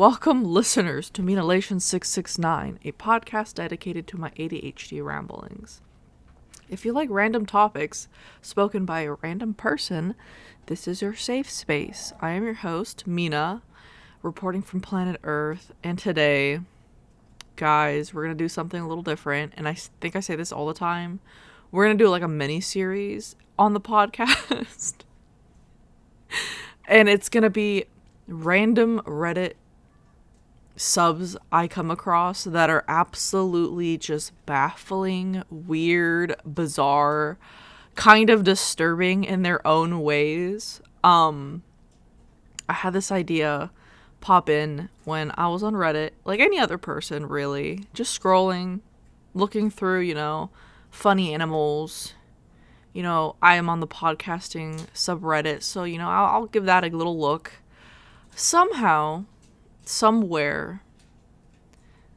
Welcome, listeners, to Minalations 669, a podcast dedicated to my ADHD ramblings. If you like random topics spoken by a random person, this is your safe space. I am your host, Mina, reporting from planet Earth, and today, guys, we're going to do something a little different, and I think I say this all the time. We're going to do like a mini-series on the podcast, and it's going to be random Reddit subs I come across that are absolutely just baffling, weird, bizarre, kind of disturbing in their own ways. I had this idea pop in when I was on Reddit, like any other person really, just scrolling, looking through, funny animals. I am on the podcasting subreddit, so, I'll give that a little look. Somehow, somewhere,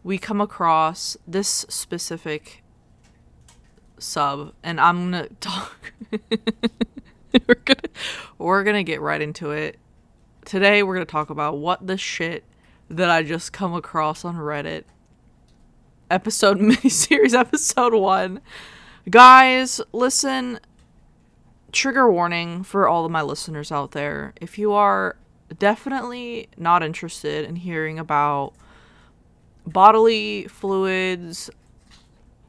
we come across this specific sub, and I'm gonna talk. we're gonna get right into it. Today, we're gonna talk about what the shit that I just come across on Reddit. Miniseries episode 1. Guys, listen. Trigger warning for all of my listeners out there. If you are definitely not interested in hearing about bodily fluids,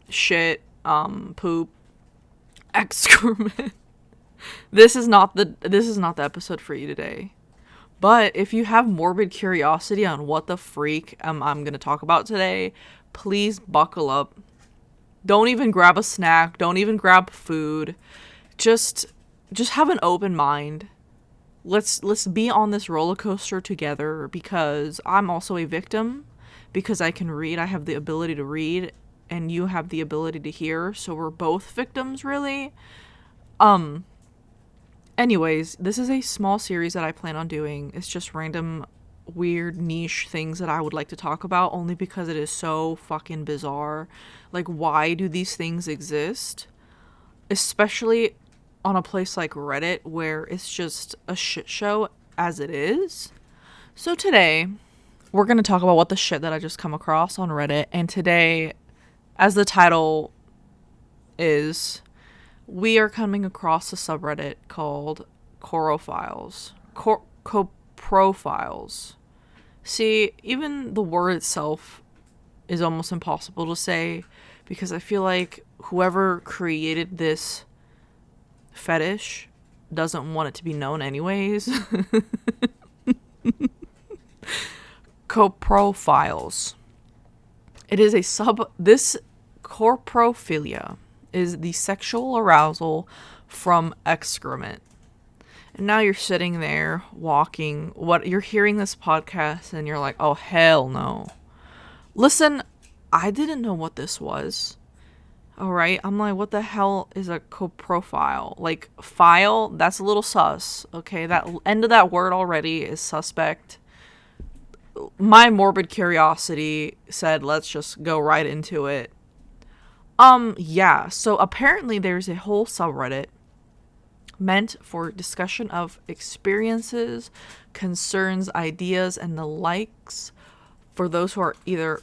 shit, poop, excrement, this is not the episode for you today. But if you have morbid curiosity on what the freak I'm going to talk about today, please buckle up. Don't even grab a snack. Don't even grab food. Just have an open mind. Let's be on this roller coaster together, because I'm also a victim, because I can read. I have the ability to read, and you have the ability to hear, so we're both victims, really. Anyways, this is a small series that I plan on doing. It's just random, weird, niche things that I would like to talk about, only because it is so fucking bizarre. Like, why do these things exist? Especially on a place like Reddit, where it's just a shit show as it is. So today, we're going to talk about what the shit that I just come across on Reddit. And today, as the title is, we are coming across a subreddit called Corofiles. Coprofiles. See, even the word itself is almost impossible to say, because I feel like whoever created this fetish doesn't want it to be known anyways. Coprofiles. It is this corophilia is the sexual arousal from excrement. And now you're sitting there walking, you're hearing this podcast and you're like, oh hell no. Listen, I didn't know what this was. Alright, I'm like, what the hell is a coprofile? Like, file? That's a little sus. Okay, that end of that word already is suspect. My morbid curiosity said, let's just go right into it. Yeah, so apparently there's a whole subreddit meant for discussion of experiences, concerns, ideas, and the likes for those who are either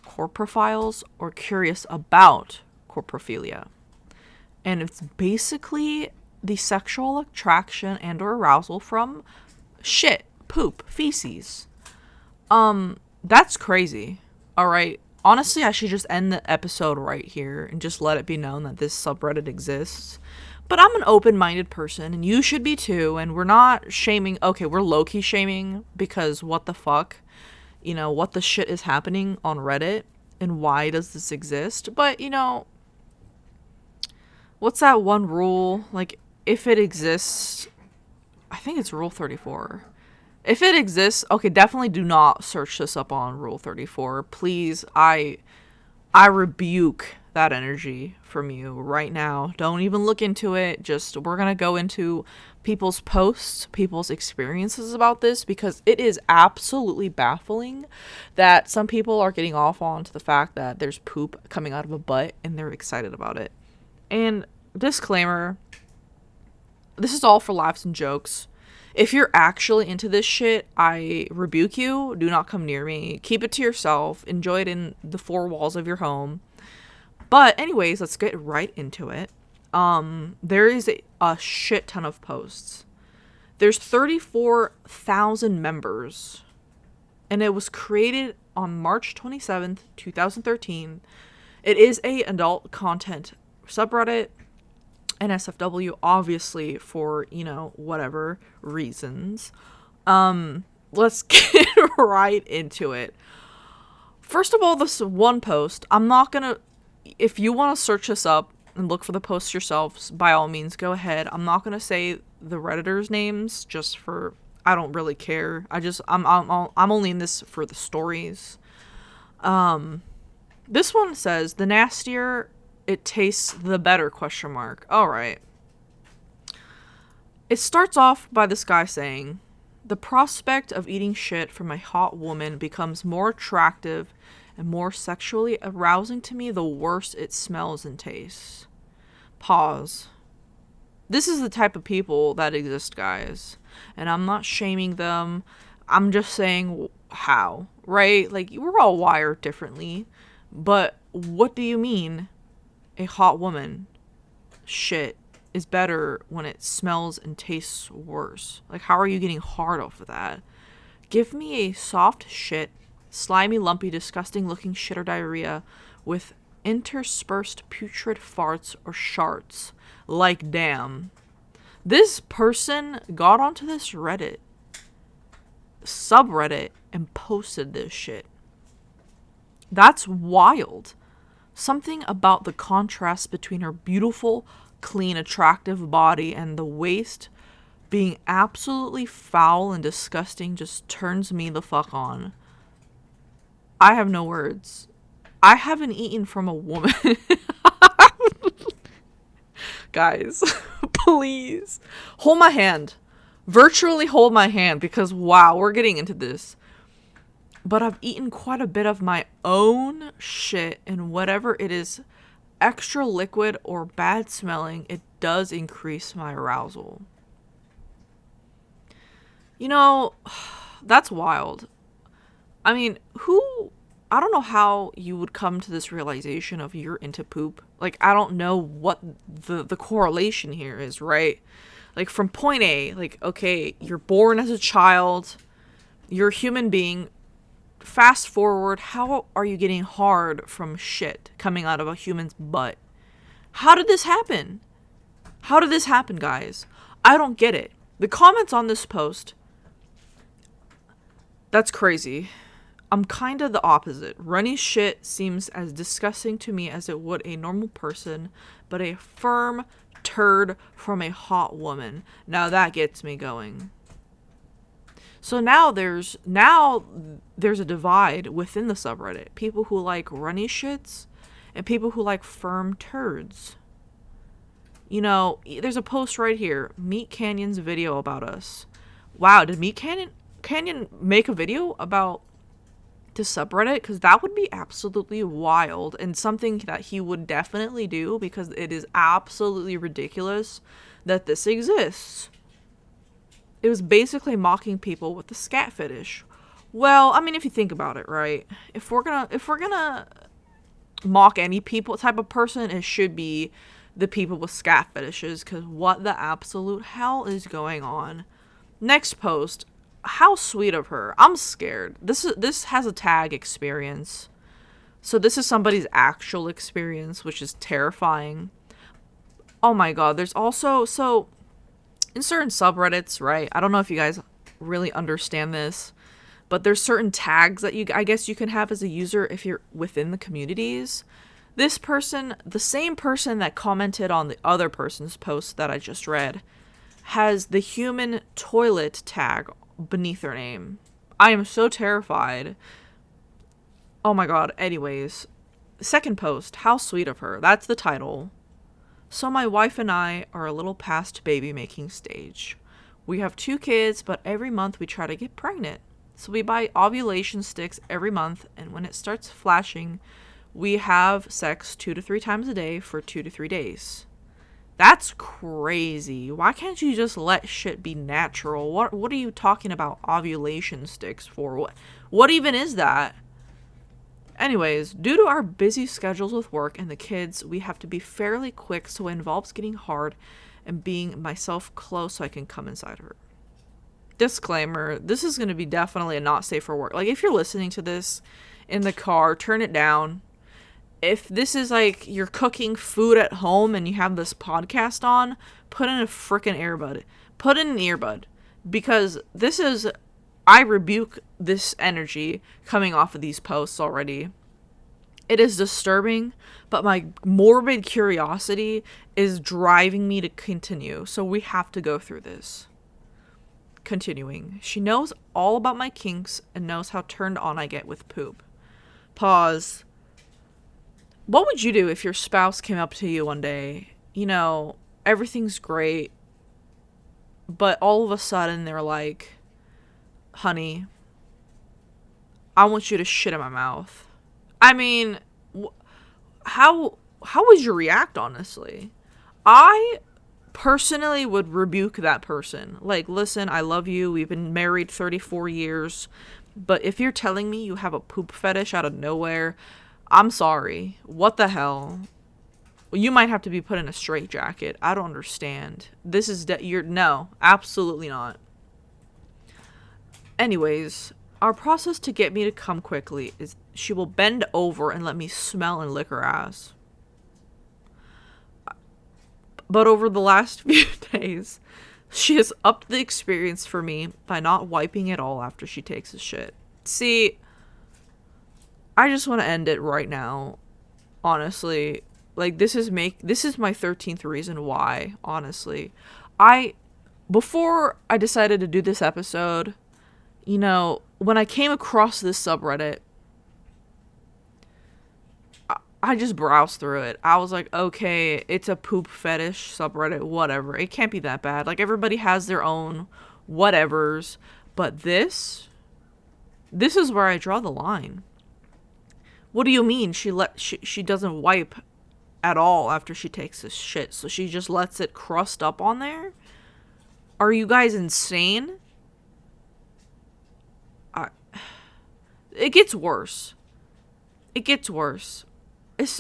coprophiles or curious about coprophilia. And it's basically the sexual attraction and or arousal from shit, poop, feces. That's crazy. Alright. Honestly, I should just end the episode right here and just let it be known that this subreddit exists. But I'm an open-minded person, and you should be too, and we're not shaming. Okay, we're low-key shaming, because what the fuck? What the shit is happening on Reddit, and why does this exist? But, what's that one rule? Like, if it exists, I think it's Rule 34. If it exists, okay, definitely do not search this up on Rule 34. Please, I rebuke that energy from you right now. Don't even look into it. We're going to go into people's posts, people's experiences about this, because it is absolutely baffling that some people are getting off onto the fact that there's poop coming out of a butt and they're excited about it. And disclaimer, this is all for laughs and jokes. If you're actually into this shit, I rebuke you. Do not come near me. Keep it to yourself. Enjoy it in the four walls of your home. But anyways, let's get right into it. There is a shit ton of posts. There's 34,000 members. And it was created on March 27th, 2013. It is a adult content subreddit. NSFW, obviously, for, whatever reasons. Let's get right into it. First of all, this one post, I'm not gonna, if you want to search this up and look for the posts yourselves, by all means, go ahead. I'm not gonna say the Redditors' names, just for, I don't really care. I'm only in this for the stories. This one says, the nastier it tastes, the better, ? All right. It starts off by this guy saying, the prospect of eating shit from a hot woman becomes more attractive and more sexually arousing to me the worse it smells and tastes. Pause. This is the type of people that exist, guys. And I'm not shaming them. I'm just saying how, right? Like, we're all wired differently. But what do you mean a hot woman shit is better when it smells and tastes worse? Like, how are you getting hard off of that? Give me a soft shit, slimy, lumpy, disgusting looking shit or diarrhea with interspersed putrid farts or sharts. Like, damn. This person got onto this Reddit, subreddit, and posted this shit. That's wild. Something about the contrast between her beautiful, clean, attractive body and the waist being absolutely foul and disgusting just turns me the fuck on. I have no words. I haven't eaten from a woman. Guys, please hold my hand. Virtually hold my hand, because wow, we're getting into this. But I've eaten quite a bit of my own shit, and whatever it is, extra liquid or bad smelling, it does increase my arousal. That's wild. I mean, I don't know how you would come to this realization of you're into poop. Like, I don't know what the correlation here is, right? Like, from point A, like, okay, you're born as a child, you're a human being. Fast forward, how are you getting hard from shit coming out of a human's butt? How did this happen? How did this happen, guys? I don't get it. The comments on this post, that's crazy. I'm kind of the opposite. Runny shit seems as disgusting to me as it would a normal person, but a firm turd from a hot woman. Now that gets me going. So now there's a divide within the subreddit. People who like runny shits and people who like firm turds. There's a post right here. Meat Canyon's video about us. Wow, did Meat Canyon make a video about this subreddit? Because that would be absolutely wild and something that he would definitely do, because it is absolutely ridiculous that this exists. It was basically mocking people with the scat fetish. Well, I mean, if you think about it, right? If we're gonna mock any type of person, it should be the people with scat fetishes, because what the absolute hell is going on? Next post. How sweet of her. I'm scared. This has a tag experience. So this is somebody's actual experience, which is terrifying. Oh my god, there's also, so in certain subreddits, right? I don't know if you guys really understand this, but there's certain tags that I guess you can have as a user if you're within the communities. This person, the same person that commented on the other person's post that I just read, has the human toilet tag beneath their name. I am so terrified. Oh my god. Anyways, second post. How sweet of her. That's the title. So my wife and I are a little past baby making stage. We have 2 kids, but every month we try to get pregnant. So we buy ovulation sticks every month, and when it starts flashing, we have sex 2 to 3 times a day for 2 to 3 days. That's crazy. Why can't you just let shit be natural? What are you talking about ovulation sticks for? What even is that? Anyways, due to our busy schedules with work and the kids, we have to be fairly quick, so it involves getting hard and being myself close so I can come inside her. Disclaimer, this is going to be definitely a not safe for work. Like, if you're listening to this in the car, turn it down. If this is like you're cooking food at home and you have this podcast on, put in a freaking earbud. Put in an earbud. Because this is... I rebuke this energy coming off of these posts already. It is disturbing, but my morbid curiosity is driving me to continue. So we have to go through this. Continuing. She knows all about my kinks and knows how turned on I get with poop. Pause. What would you do if your spouse came up to you one day? You know, everything's great, but all of a sudden they're like, honey, I want you to shit in my mouth. I mean, how would you react, honestly? I personally would rebuke that person. Like, listen, I love you. We've been married 34 years. But if you're telling me you have a poop fetish out of nowhere, I'm sorry. What the hell? You might have to be put in a straitjacket. I don't understand. This is... no, absolutely not. Anyways, our process to get me to come quickly is she will bend over and let me smell and lick her ass. But over the last few days, she has upped the experience for me by not wiping it all after she takes a shit. See, I just want to end it right now. Honestly, like, this is my 13th reason why, honestly. Before I decided to do this episode, you know, when I came across this subreddit, I just browsed through it. I was like, okay, it's a poop fetish subreddit, whatever. It can't be that bad. Like, everybody has their own whatevers. But this is where I draw the line. What do you mean she doesn't wipe at all after she takes this shit? So she just lets it crust up on there? Are you guys insane? It gets worse. It gets worse.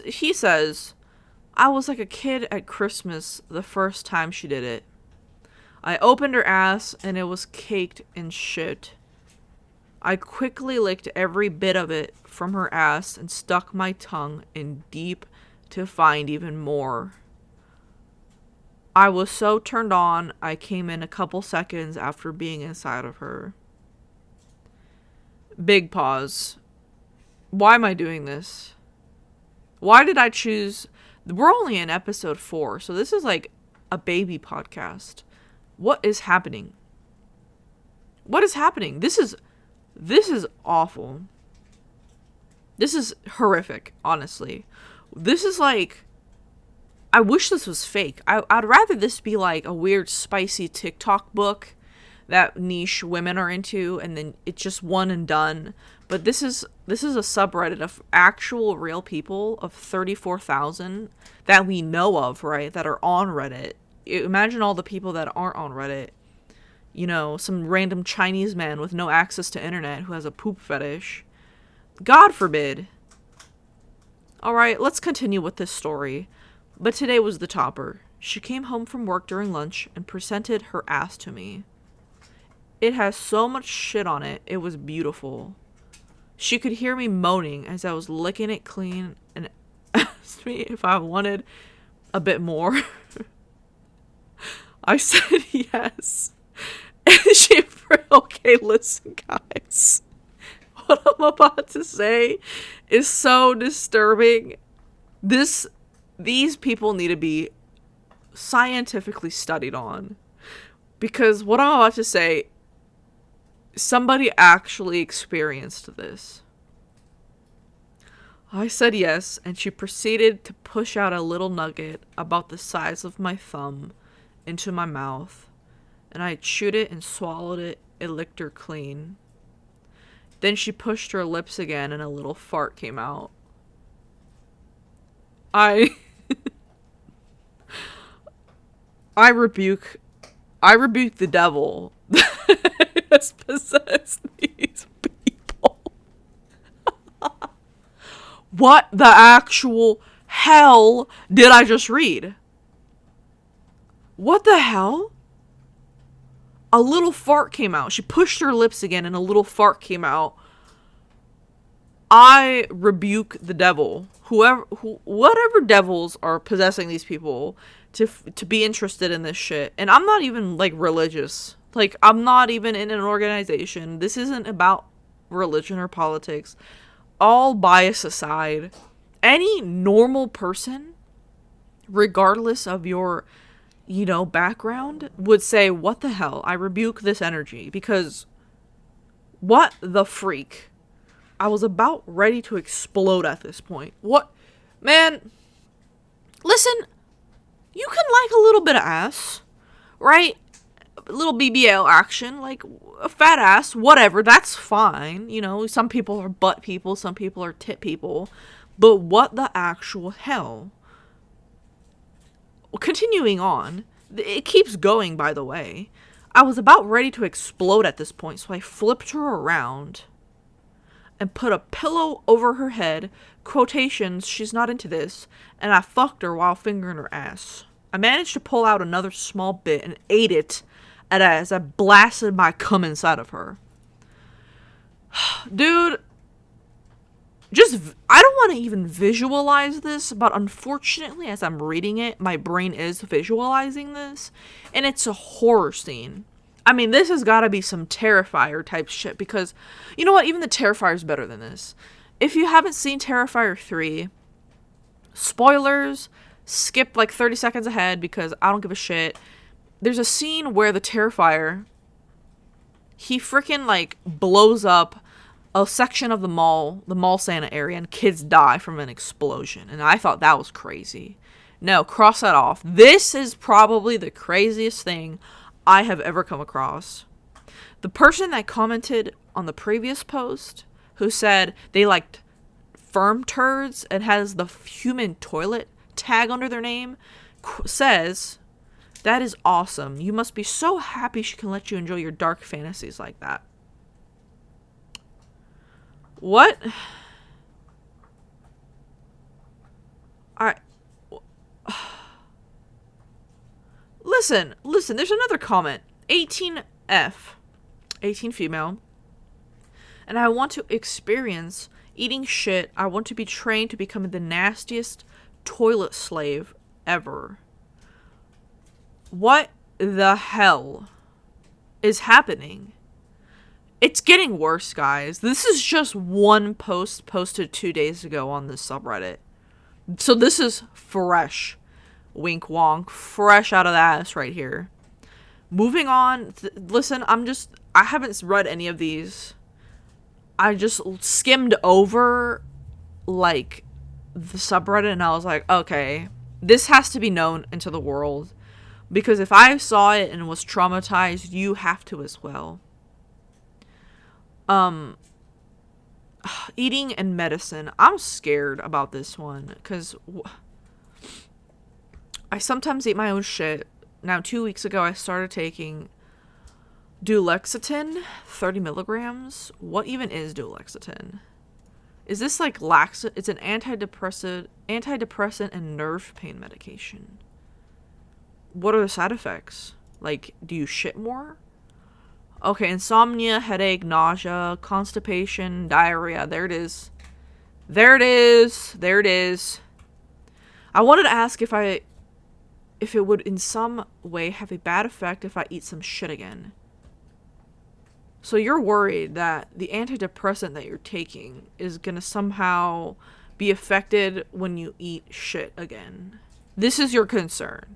He says, I was like a kid at Christmas the first time she did it. I opened her ass and it was caked in shit. I quickly licked every bit of it from her ass and stuck my tongue in deep to find even more. I was so turned on, I came in a couple seconds after being inside of her. Big pause. Why am I doing this? Why did I choose... We're only in episode 4, so this is like a baby podcast. What is happening? What is happening? This is awful. This is horrific, honestly. This is like... I wish this was fake. I'd rather this be like a weird spicy TikTok book that niche women are into, and then it's just one and done. But this is a subreddit of actual real people of 34,000 that we know of, right? That are on Reddit. Imagine all the people that aren't on Reddit. You know, some random Chinese man with no access to internet who has a poop fetish. God forbid. Alright, let's continue with this story. But today was the topper. She came home from work during lunch and presented her ass to me. It has so much shit on it, it was beautiful. She could hear me moaning as I was licking it clean and asked me if I wanted a bit more. I said yes. And she... Okay, listen, guys. What I'm about to say is so disturbing. These people need to be scientifically studied on. Because what I'm about to say... Somebody actually experienced this. I said yes, and she proceeded to push out a little nugget about the size of my thumb into my mouth, and I chewed it and swallowed it. It licked her clean. Then she pushed her lips again, and a little fart came out. I rebuke the devil that has possessed these people. What the actual hell did I just read? What the hell? A little fart came out. She pushed her lips again and a little fart came out. I rebuke the devil. Whatever devils are possessing these people to be interested in this shit. And I'm not even, like, religious. Like, I'm not even in an organization. This isn't about religion or politics. All bias aside, any normal person, regardless of your, background, would say, what the hell? I rebuke this energy. Because, what the freak? I was about ready to explode at this point. What? Man, listen, you can like a little bit of ass, right? A little BBL action, like a fat ass, whatever, that's fine. Some people are butt people, some people are tit people. But what the actual hell? Continuing on, it keeps going, by the way. I was about ready to explode at this point, so I flipped her around and put a pillow over her head, quotations, she's not into this, and I fucked her while fingering her ass. I managed to pull out another small bit and ate it as I blasted my cum inside of her. Dude, I don't want to even visualize this, but unfortunately, as I'm reading it, my brain is visualizing this, and it's a horror scene. I mean, this has got to be some Terrifier type shit, because, you know what, even the Terrifier is better than this. If you haven't seen Terrifier 3, spoilers, skip like 30 seconds ahead, because I don't give a shit. There's a scene where the Terrifier, he freaking, like, blows up a section of the Mall Santa area, and kids die from an explosion, and I thought that was crazy. No, cross that off. This is probably the craziest thing I have ever come across. The person that commented on the previous post, who said they liked firm turds and has the human toilet tag under their name, says, that is awesome. You must be so happy she can let you enjoy your dark fantasies like that. What? Listen, there's another comment. 18F. 18 female. And I want to experience eating shit. I want to be trained to become the nastiest toilet slave ever. What the hell is happening? It's getting worse, guys. This is just one post posted 2 days ago on this subreddit. So this is fresh. Wink wonk. Fresh out of the ass right here. Moving on. Listen, I haven't read any of these. I just skimmed over, like, the subreddit, and I was like, okay, this has to be known into the world. Because if I saw it and was traumatized, you have to as well. Eating and medicine. I'm scared about this one, because I sometimes eat my own shit. Now, 2 weeks ago, I started taking Duloxetine, 30 milligrams. What even is Duloxetine? Is this like it's an antidepressant and nerve pain medication. What are the side effects? Like, do you shit more? Okay, insomnia, headache, nausea, constipation, diarrhea. There it is. There it is. There it is. I wanted to ask if it would in some way have a bad effect if I eat some shit again. So you're worried that the antidepressant that you're taking is going to somehow be affected when you eat shit again. This is your concern.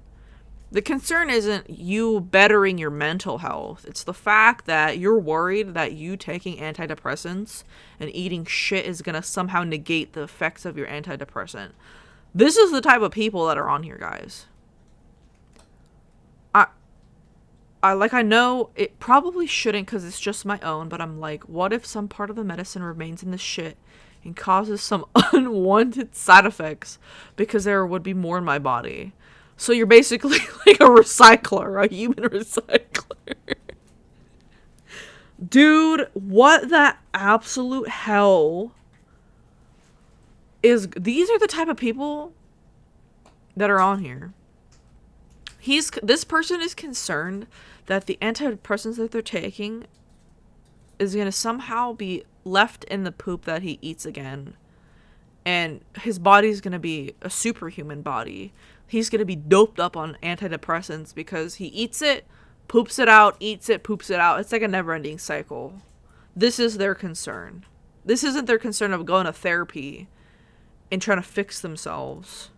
The concern isn't you bettering your mental health. It's the fact that you're worried that you taking antidepressants and eating shit is going to somehow negate the effects of your antidepressant. This is the type of people that are on here, guys. I know it probably shouldn't because it's just my own, but I'm like, what if some part of the medicine remains in the shit and causes some unwanted side effects because there would be more in my body? So you're basically like a recycler, a human recycler. Dude, what the absolute hell is... These are the type of people that are on here. This person is concerned that the antidepressants that they're taking is going to somehow be left in the poop that he eats again. And his body's going to be a superhuman body. He's going to be doped up on antidepressants because he eats it, poops it out, eats it, poops it out. It's like a never-ending cycle. This is their concern. This isn't their concern of going to therapy and trying to fix themselves.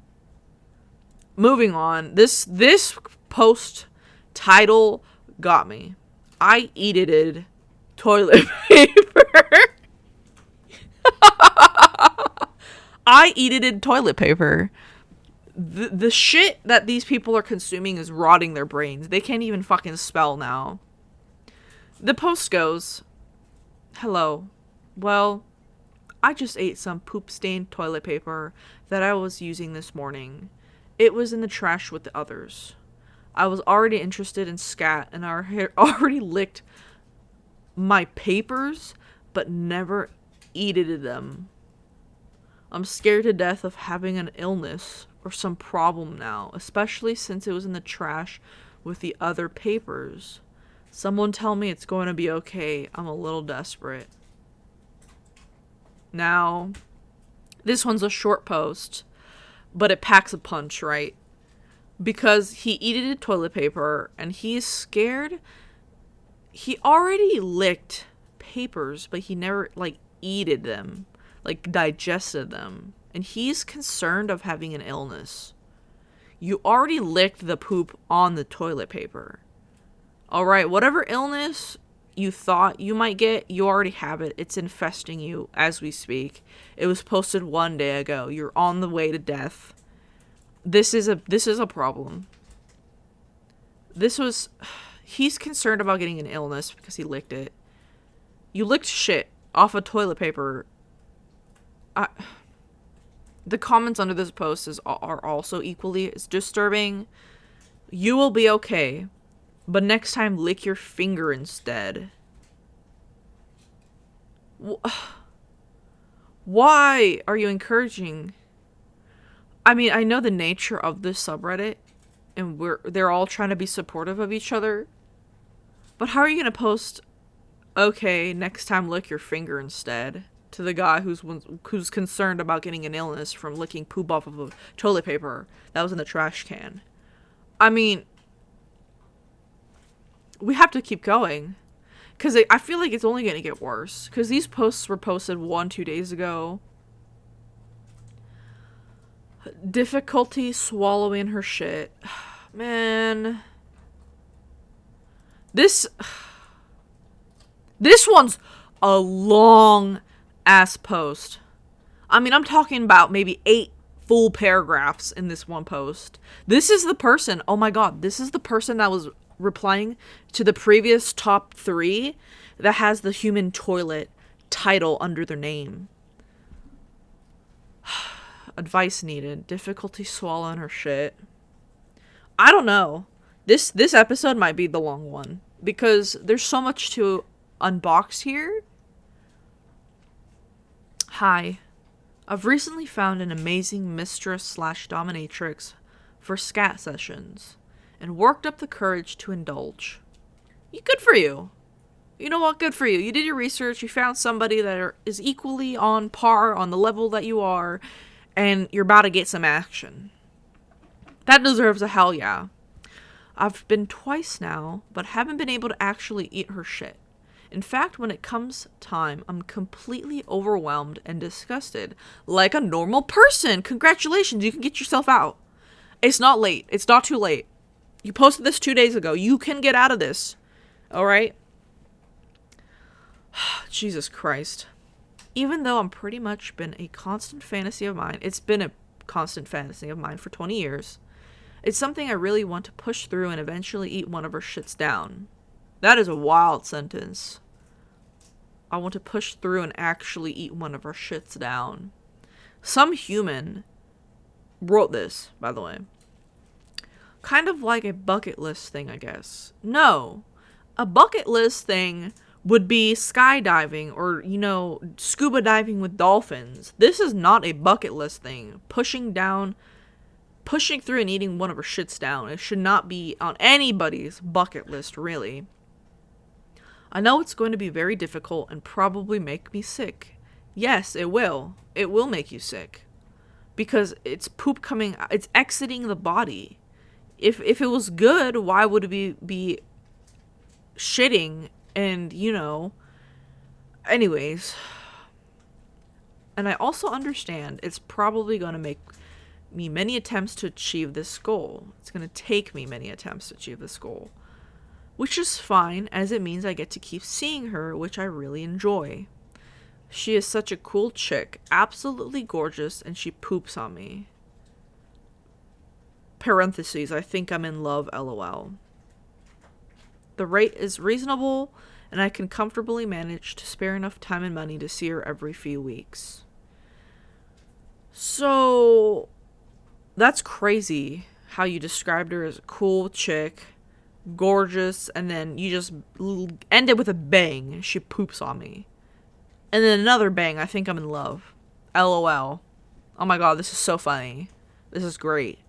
Moving on. This post title got me. I edited toilet paper. I edited toilet paper. The shit that these people are consuming is rotting their brains. They can't even fucking spell now. The post goes, "Hello. Well, I just ate some poop-stained toilet paper that I was using this morning. It was in the trash with the others. I was already interested in scat and I already licked my papers, but never edited them. I'm scared to death of having an illness or some problem now, especially since it was in the trash with the other papers. Someone tell me it's going to be okay. I'm a little desperate." Now, this one's a short post, but it packs a punch, right? Because he edited toilet paper and he is scared. He already licked papers, but he never, edited them, digested them. And he's concerned of having an illness. You already licked the poop on the toilet paper. Alright, whatever illness you thought you might get, you already have it. It's infesting you as we speak. It was posted 1 day ago. You're on the way to death. This is a problem. He's concerned about getting an illness because he licked it. You licked shit off of toilet paper. The comments under this post are also equally as disturbing. You will be okay, but next time lick your finger instead. Why are you encouraging? I mean, I know the nature of this subreddit, and they're all trying to be supportive of each other. But how are you gonna post, "Okay, next time lick your finger instead," to the guy who's concerned about getting an illness from licking poop off of a toilet paper that was in the trash can? I mean, we have to keep going. Because I feel like it's only going to get worse. Because these posts were posted 1-2 days ago. Difficulty swallowing her shit. Man. This one's a long ass post. I mean, I'm talking about maybe 8 full paragraphs in this one post. This is the person, oh my god, this is the person that was replying to the previous top 3 that has the human toilet title under their name. Advice needed. Difficulty swallowing her shit. I don't know. This episode might be the long one because there's so much to unbox here. Hi. I've recently found an amazing mistress/dominatrix for scat sessions and worked up the courage to indulge. Good for you. You know what? Good for you. You did your research. You found somebody that is equally on par on the level that you are, and you're about to get some action. That deserves a hell yeah. I've been twice now, but haven't been able to actually eat her shit. In fact, when it comes time, I'm completely overwhelmed and disgusted. Like a normal person. Congratulations, you can get yourself out. It's not late. It's not too late. You posted this 2 days ago. You can get out of this. Alright? Jesus Christ. Even though I'm pretty much been a constant fantasy of mine, it's been a constant fantasy of mine for 20 years. It's something I really want to push through and eventually eat one of her shits down. That is a wild sentence. I want to push through and actually eat one of her shits down. Some human wrote this, by the way. kind of like a bucket list thing, I guess. No. A bucket list thing would be skydiving or, you know, scuba diving with dolphins. This is not a bucket list thing. Pushing through and eating one of her shits down. It should not be on anybody's bucket list, really. I know it's going to be very difficult and probably make me sick. Yes, it will. It will make you sick. Because it's poop it's exiting the body. If it was good, why would it be shitting and, you know, anyways. And I also understand it's probably going to make me many attempts to achieve this goal. It's going to take me many attempts to achieve this goal. Which is fine, as it means I get to keep seeing her, which I really enjoy. She is such a cool chick, absolutely gorgeous, and she poops on me. Parentheses, I think I'm in love, lol. The rate is reasonable, and I can comfortably manage to spare enough time and money to see her every few weeks. So, that's crazy how you described her as a cool chick, gorgeous, and then you just end it with a bang. She poops on me. And then another bang, I think I'm in love. LOL. Oh my god, this is so funny. This is great.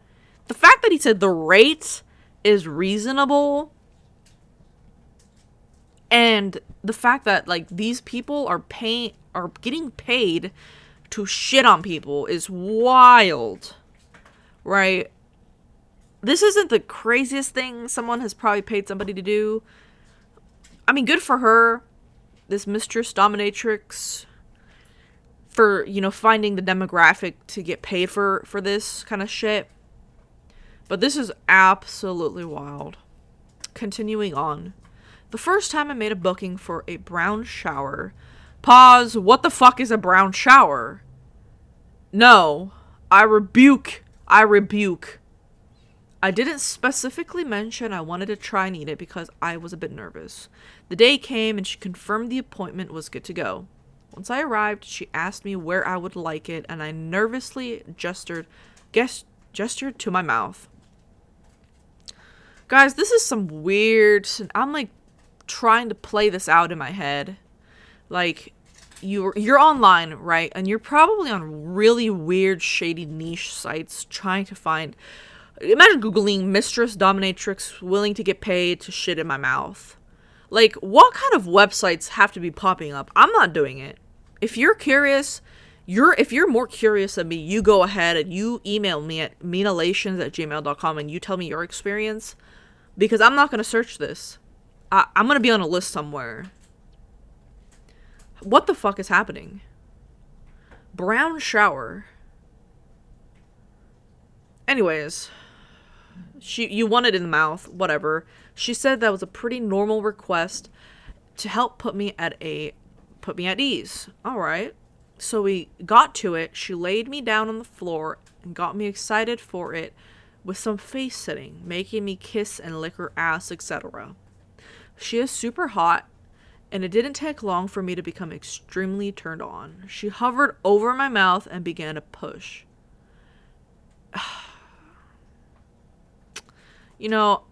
The fact that he said the rate is reasonable, and the fact that, like, these people are getting paid to shit on people is wild. Right? This isn't the craziest thing someone has probably paid somebody to do. I mean, good for her. This mistress dominatrix, for, you know, finding the demographic to get paid for this kind of shit. But this is absolutely wild. Continuing on. The first time I made a booking for a brown shower. Pause. What the fuck is a brown shower? No. I rebuke. I didn't specifically mention I wanted to try and eat it because I was a bit nervous. The day came and she confirmed the appointment was good to go. Once I arrived, she asked me where I would like it, and I nervously gestured to my mouth. Guys, this is some weird... I'm, like, trying to play this out in my head. Like, you're online, right? And you're probably on really weird, shady niche sites trying to find... Imagine Googling mistress dominatrix willing to get paid to shit in my mouth. Like, what kind of websites have to be popping up? I'm not doing it. If you're curious, if you're more curious than me, you go ahead and you email me at minalations@gmail.com and you tell me your experience. Because I'm not going to search this. I'm going to be on a list somewhere. What the fuck is happening? Brown shower. Anyways, you want it in the mouth, whatever. She said that was a pretty normal request to help put me at ease. All right. So we got to it. She laid me down on the floor and got me excited for it with some face sitting, making me kiss and lick her ass, etc. She is super hot, and it didn't take long for me to become extremely turned on. She hovered over my mouth and began to push. You know,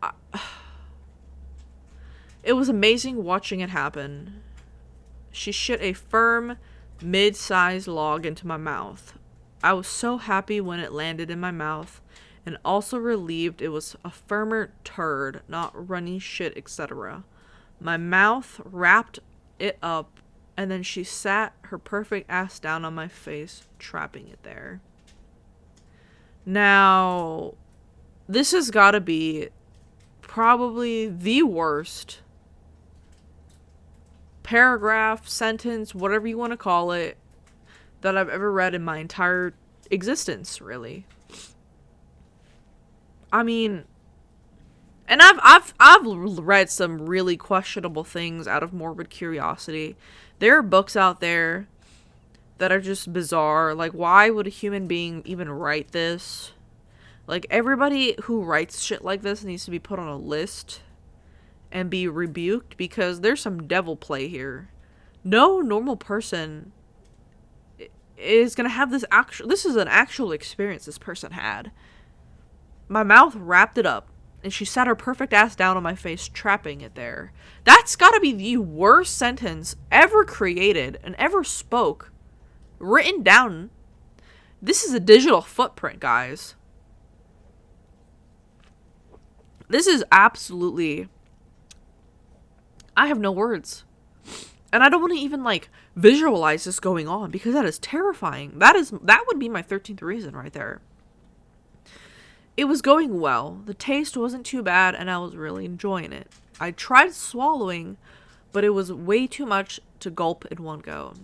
it was amazing watching it happen. She shit a firm, mid-sized log into my mouth. I was so happy when it landed in my mouth, and also relieved it was a firmer turd, not runny shit, etc. My mouth wrapped it up, and then she sat her perfect ass down on my face, trapping it there. Now, this has got to be probably the worst paragraph, sentence, whatever you want to call it, that I've ever read in my entire existence, really. I mean, and I've read some really questionable things out of morbid curiosity. There are books out there that are just bizarre. Like, why would a human being even write this? Like, everybody who writes shit like this needs to be put on a list and be rebuked, because there's some devil play here. No normal person is gonna have this is an actual experience this person had. My mouth wrapped it up. and she sat her perfect ass down on my face, trapping it there. That's gotta be the worst sentence ever created and ever spoke. Written down. This is a digital footprint, guys. This is absolutely... I have no words. And I don't want to even, like, visualize this going on, because that is terrifying. That would be my 13th reason right there. It was going well. The taste wasn't too bad, and I was really enjoying it. I tried swallowing, but it was way too much to gulp in one go.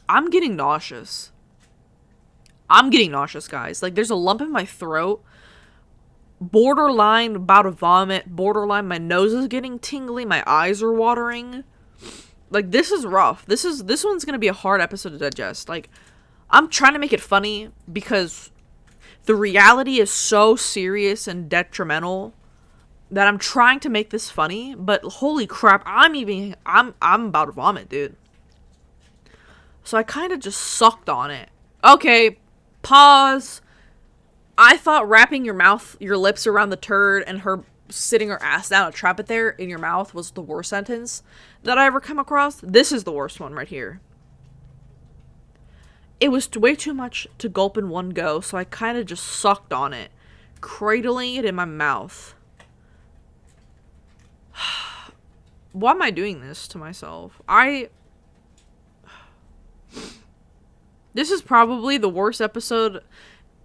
I'm getting nauseous. I'm getting nauseous, guys. Like, there's a lump in my throat. Borderline about to vomit. Borderline my nose is getting tingly. My eyes are watering. Like, this is rough. This one's gonna be a hard episode to digest. Like, I'm trying to make it funny because the reality is so serious and detrimental that I'm trying to make this funny, but holy crap, I'm about to vomit, dude. So I kind of just sucked on it. Okay, pause. I thought wrapping your lips around the turd and her sitting her ass down to trap it there in your mouth was the worst sentence that I ever come across. This is the worst one right here. It was way too much to gulp in one go, so I kind of just sucked on it, cradling it in my mouth. Why am I doing this to myself? This is probably the worst episode.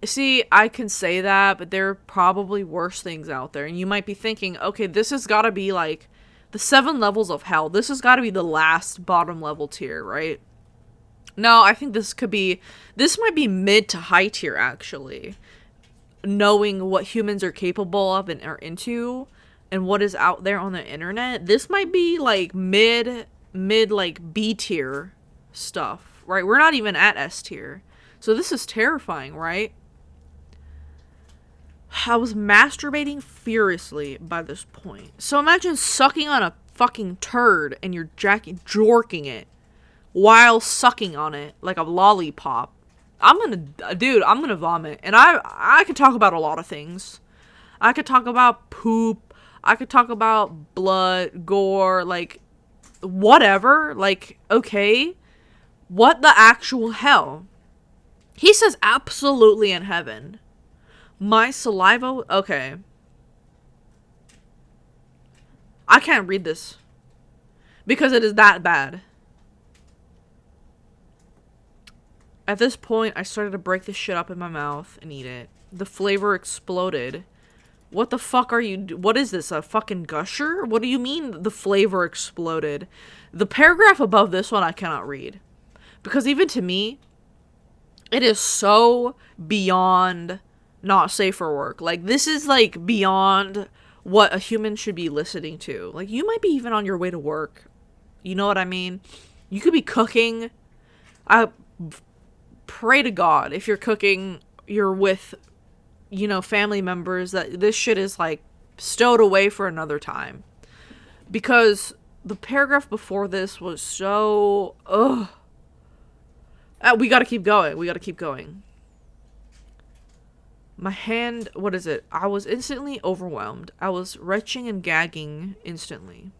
See, I can say that, but there are probably worse things out there. And you might be thinking, okay, this has got to be like the 7 levels of hell. This has got to be the last bottom level tier, right? No, I think this might be mid to high tier, actually. Knowing what humans are capable of and are into, and what is out there on the internet, this might be like mid like B tier stuff, right? We're not even at S tier. So this is terrifying, right? I was masturbating furiously by this point. So imagine sucking on a fucking turd and you're jorking it while sucking on it like a lollipop. I'm gonna vomit. And I could talk about a lot of things. I could talk about poop. I could talk about blood, gore, like, whatever. Like, okay. What the actual hell? He says absolutely in heaven. My saliva... Okay. I can't read this. Because it is that bad. At this point, I started to break this shit up in my mouth and eat it. The flavor exploded. What the fuck are you... What is this? A fucking gusher? What do you mean the flavor exploded? The paragraph above this one I cannot read. Because even to me, it is so beyond not safe for work. Like, this is, like, beyond what a human should be listening to. Like, you might be even on your way to work. You know what I mean? You could be cooking. I pray to God, if you're cooking, you're with, you know, family members, that this shit is, like, stowed away for another time. Because the paragraph before this was so... Ugh. We gotta keep going. We gotta keep going. My hand... What is it? I was instantly overwhelmed. I was retching and gagging instantly.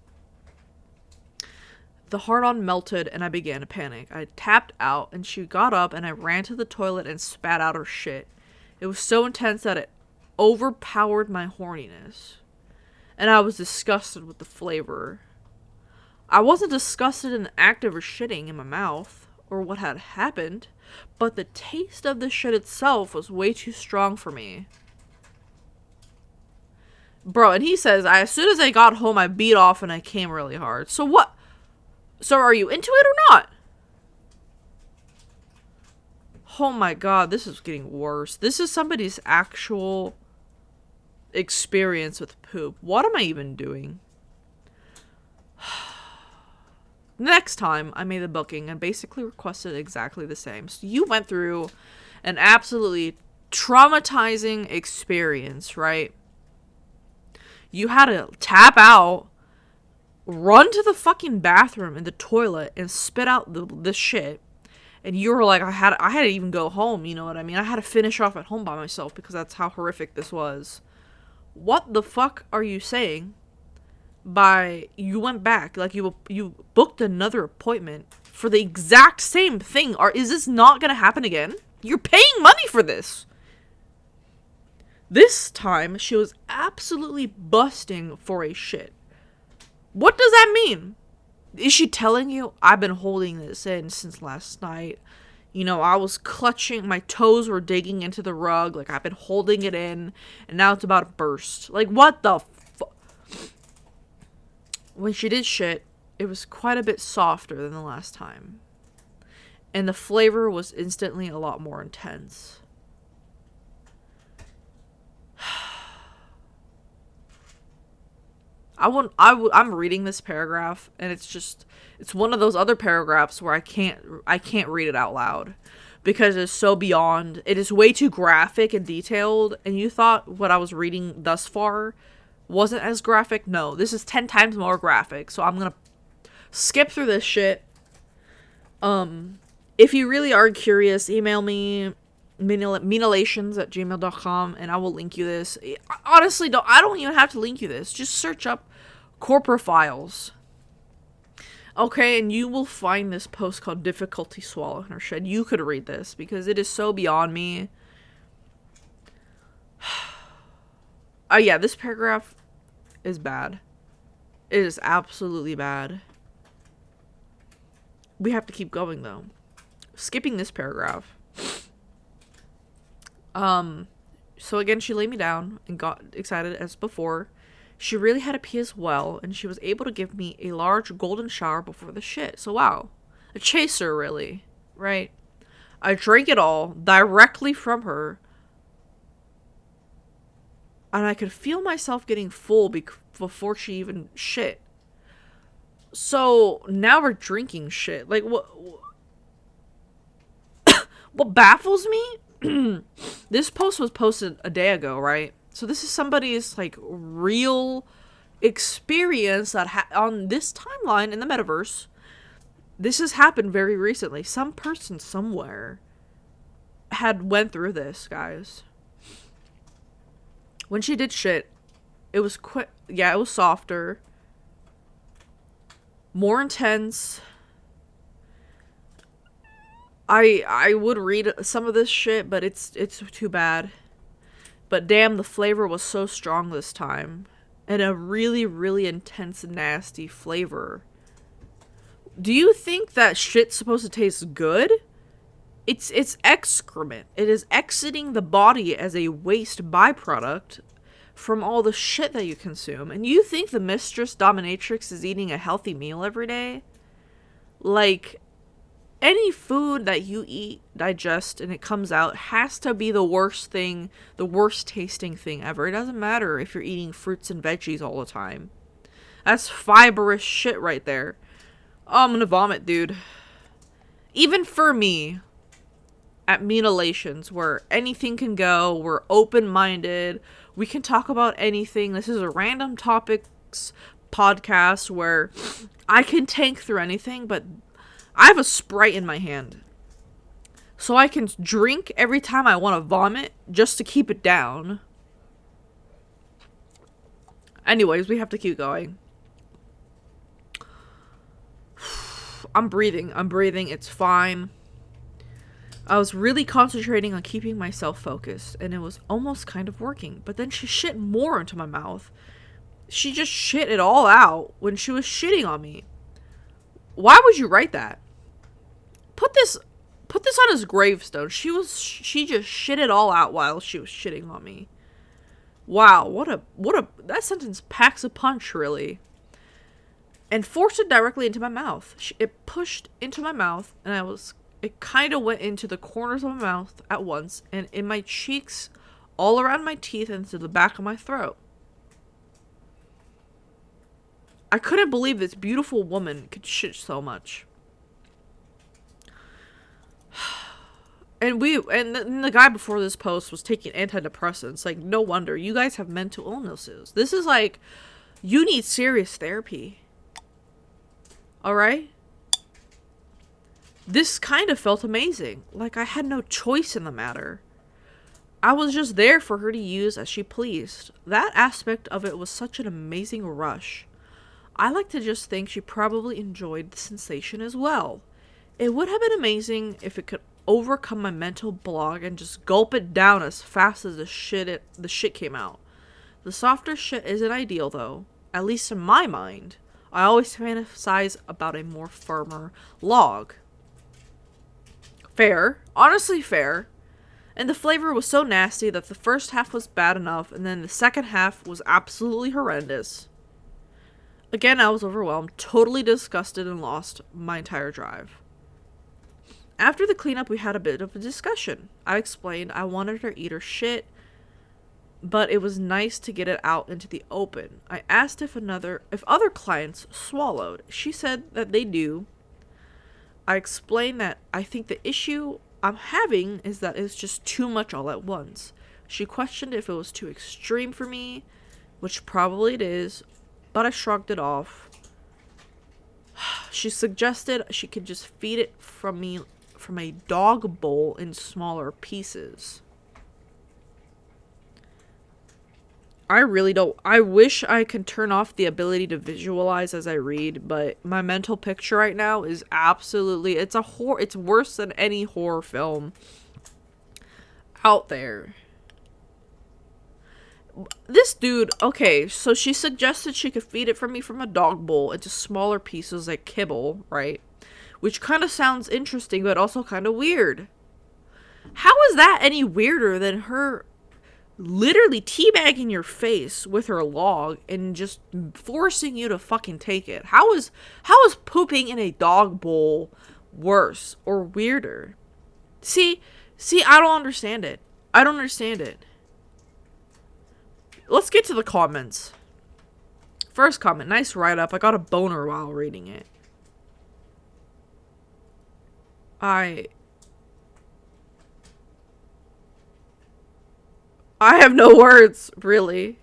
The hard-on melted and I began to panic. I tapped out and she got up and I ran to the toilet and spat out her shit. It was so intense that it overpowered my horniness. And I was disgusted with the flavor. I wasn't disgusted in the act of her shitting in my mouth or what had happened, but the taste of the shit itself was way too strong for me. Bro, and he says, as soon as I got home, I beat off and I came really hard. So what? So are you into it or not? Oh my god, this is getting worse. This is somebody's actual experience with poop. What am I even doing? Next time, I made the booking and basically requested exactly the same. So you went through an absolutely traumatizing experience, right? You had to tap out, run to the fucking bathroom in the toilet, and spit out the shit. And you were like, I had to even go home, you know what I mean? I had to finish off at home by myself because that's how horrific this was. what the fuck are you saying by you went back, like you booked another appointment for the exact same thing? Or is this not gonna happen again? You're paying money for this. This time she was absolutely busting for a shit. What does that mean? Is she telling you, I've been holding this in since last night? You know, I was clutching, my toes were digging into the rug, like I've been holding it in, and now it's about to burst. Like, what the fuck? When she did shit, it was quite a bit softer than the last time. And the flavor was instantly a lot more intense. I'm reading this paragraph, and it's one of those other paragraphs where I can't read it out loud because it's so beyond. It is way too graphic and detailed, and you thought what I was reading thus far wasn't as graphic. No, this is 10 times more graphic, so I'm gonna skip through this shit. If you really are curious, email me Minalations@gmail.com, and I will link you this. Honestly, I don't even have to link you this. Just search up core profiles. Okay, and you will find this post called Difficulty Swallowing Her Shit. You could read this because it is so beyond me. Yeah, this paragraph is bad. It is absolutely bad. We have to keep going though. Skipping this paragraph. So again, she laid me down and got excited as before. She really had to pee as well, and she was able to give me a large golden shower before the shit. So wow. A chaser, really. Right? I drank it all directly from her. And I could feel myself getting full before she even shit. So now we're drinking shit. Like, what baffles me? This post was posted a day ago, right? So this is somebody's, like, real experience that on this timeline in the metaverse. This has happened very recently. Some person somewhere had went through this, guys. When she did shit, it was it was softer, more intense. I would read some of this shit, but it's too bad. But damn, the flavor was so strong this time. And a really, really intense, nasty flavor. Do you think that shit's supposed to taste good? It's excrement. It is exiting the body as a waste byproduct from all the shit that you consume. And you think the mistress dominatrix is eating a healthy meal every day? Like, any food that you eat, digest, and it comes out has to be the worst thing, the worst tasting thing ever. It doesn't matter if you're eating fruits and veggies all the time. That's fibrous shit right there. Oh, I'm gonna vomit, dude. Even for me, at Minalations, where anything can go, we're open-minded, we can talk about anything. This is a random topics podcast where I can tank through anything, but I have a Sprite in my hand. So I can drink every time I want to vomit just to keep it down. Anyways, we have to keep going. I'm breathing. It's fine. I was really concentrating on keeping myself focused, and it was almost kind of working. But then she shit more into my mouth. She just shit it all out when she was shitting on me. Why would you write that? Put this on his gravestone. She just shit it all out while she was shitting on me. Wow, that sentence packs a punch, really. And forced it directly into my mouth. It pushed into my mouth, and it kind of went into the corners of my mouth at once, and in my cheeks, all around my teeth, and to the back of my throat. I couldn't believe this beautiful woman could shit so much. And the guy before this post was taking antidepressants. Like, no wonder. You guys have mental illnesses. This is like, you need serious therapy. Alright? This kind of felt amazing. Like, I had no choice in the matter. I was just there for her to use as she pleased. That aspect of it was such an amazing rush. I like to just think she probably enjoyed the sensation as well. It would have been amazing if it could overcome my mental block and just gulp it down as fast as the shit came out. The softer shit isn't ideal though, at least in my mind. I always fantasize about a more firmer log. Fair. Honestly fair. And the flavor was so nasty that the first half was bad enough, and then the second half was absolutely horrendous. Again, I was overwhelmed, totally disgusted, and lost my entire drive. After the cleanup, we had a bit of a discussion. I explained I wanted her to eat her shit, but it was nice to get it out into the open. I asked if other clients swallowed. She said that they do. I explained that I think the issue I'm having is that it's just too much all at once. She questioned if it was too extreme for me, which probably it is, but I shrugged it off. She suggested she could just feed it from a dog bowl in smaller pieces. I wish I could turn off the ability to visualize as I read, but my mental picture right now is absolutely, it's worse than any horror film out there. This dude, okay, so she suggested she could feed it from a dog bowl into smaller pieces like kibble, right? Which kind of sounds interesting, but also kind of weird. How is that any weirder than her literally teabagging your face with her log and just forcing you to fucking take it? How is pooping in a dog bowl worse or weirder? See, I don't understand it. Let's get to the comments. First comment, nice write-up. I got a boner while reading it. I have no words, really.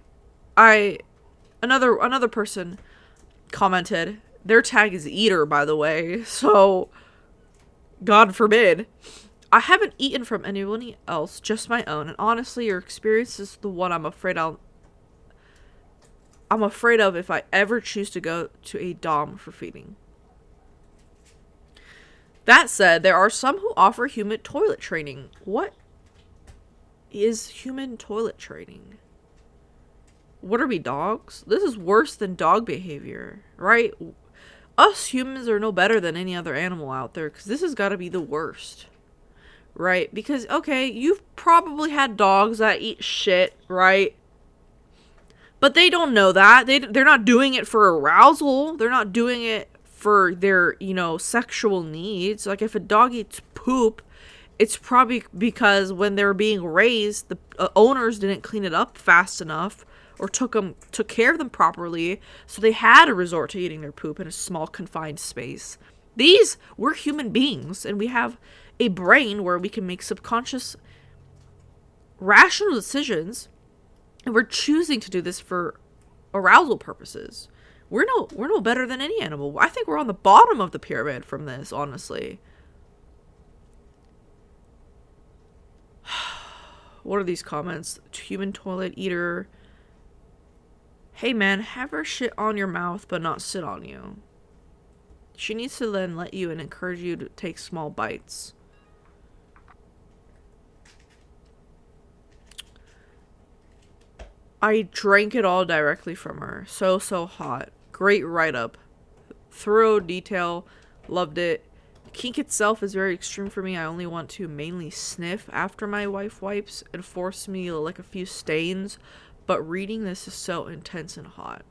Another person commented. Their tag is eater, by the way, so God forbid. I haven't eaten from anyone else, just my own, and honestly, your experience is the one I'm afraid of if I ever choose to go to a dom for feeding. That said, there are some who offer human toilet training. What is human toilet training? What are we, dogs? This is worse than dog behavior, right? Us humans are no better than any other animal out there, because this has got to be the worst, right? Because, okay, you've probably had dogs that eat shit, right? But they don't know that. They're not doing it for arousal. They're not doing it for their, sexual needs. Like, if a dog eats poop, it's probably because when they're being raised, the owners didn't clean it up fast enough or took care of them properly, so they had to resort to eating their poop in a small confined space. We're human beings, and we have a brain where we can make subconscious, rational decisions, and we're choosing to do this for arousal purposes. We're no better than any animal. I think we're on the bottom of the pyramid from this, honestly. What are these comments? Human toilet eater. Hey man, have her shit on your mouth but not sit on you. She needs to then let you and encourage you to take small bites. I drank it all directly from her. So hot. Great write-up. Thorough detail. Loved it. The kink itself is very extreme for me. I only want to mainly sniff after my wife wipes and force me to lick a few stains. But reading this is so intense and hot.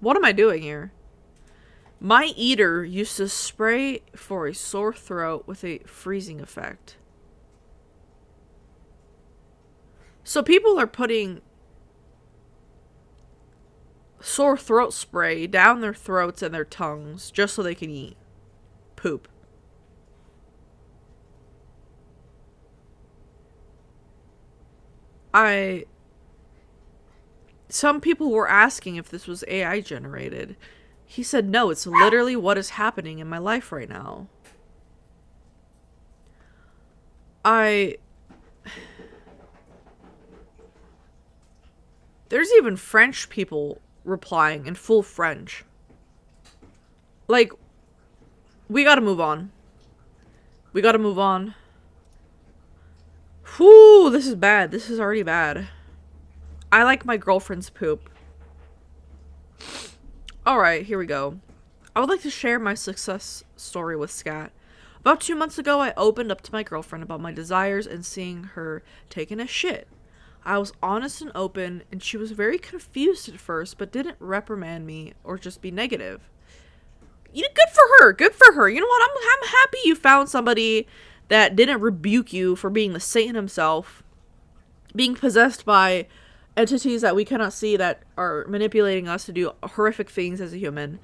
What am I doing here? My eater used to spray for a sore throat with a freezing effect. So people are putting sore throat spray down their throats and their tongues just so they can eat poop. Some people were asking if this was AI generated. He said, no, it's literally what is happening in my life right now. There's even French people replying in full French. Like, we gotta move on. We gotta move on. Whew, this is bad. This is already bad. I like my girlfriend's poop. Alright, here we go. I would like to share my success story with Scat. About 2 months ago, I opened up to my girlfriend about my desires and seeing her taking a shit. I was honest and open, and she was very confused at first, but didn't reprimand me or just be negative. You know, good for her. Good for her. You know what? I'm happy you found somebody that didn't rebuke you for being the Satan himself, being possessed by entities that we cannot see that are manipulating us to do horrific things as a human.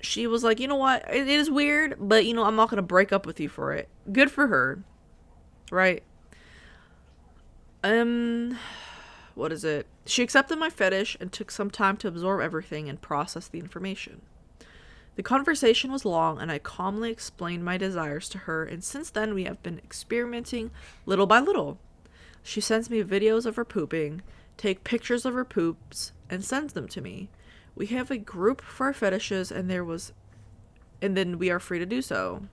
She was like, you know what? It is weird, but, you know, I'm not going to break up with you for it. Good for her. Right? What is it? She accepted my fetish and took some time to absorb everything and process the information. The conversation was long, and I calmly explained my desires to her, and since then we have been experimenting little by little. She sends me videos of her pooping, take pictures of her poops, and sends them to me. We have a group for our fetishes, and then we are free to do so.